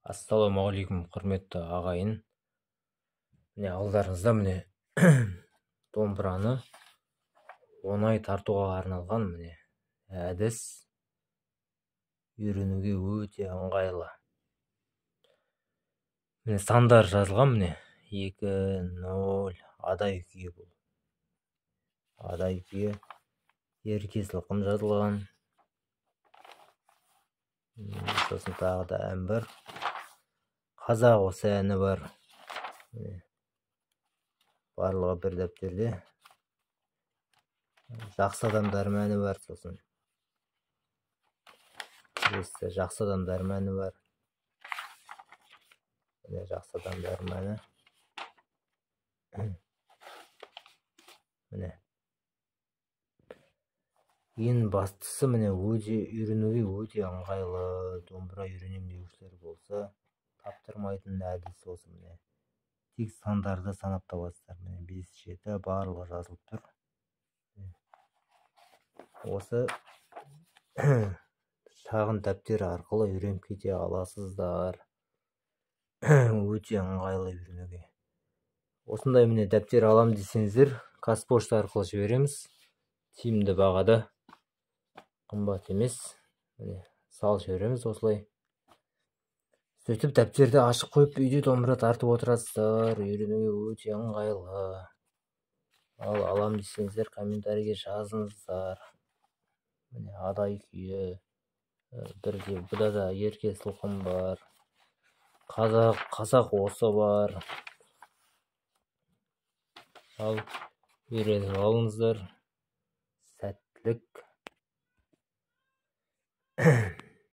Ассалаумағалейкум, құрметті ағайын. Міне алдарыңызда міне домбыраны оңай тартуға арналған міне әдіс үйренуге өте ыңғайлы. Міне сандар жазылған, міне 2-0 адай күйі бұл. Адай күйі ерке сылқым жазылған. Сосын тағы да ән бар. Қазақ осы әні бар. Барлығы бір дәптерде. Жақсы адамдар мәні бар. Сосын жақсы адамдар мәні бар. Жақсы адамдар мәні. Міне. Ең бастысы міне үйренуге өте ыңғайлы. Домбыра үйренем деушілер болса, таптырмайтын әдіс осы міне. Тек сандарды санап табасыздар. Міне 5-7 барлығы жазылып тұр. Осы шағын дәптер арқылы үйреніп кете аласыздар. Өте ыңғайлы үйренуге. Осындай міне дәптер алам десеңіздер, Қазпошта арқылы жібереміз. Тиімді бағада, қымбат емес. Міне сал жібереміз осылай. Сөйтіп дәптерді ашып қойып, үйде домбыра тартып отырасыздар. Үйренуге өте ыңғайлы. Ал алам десеңіздер, комментарийге жазыңыздар. Міне адай күйі. Бірде бұда да ерке сылқым бар. Қазақ осы бар. Ал үйреніп алыңыздар. Сәттілік.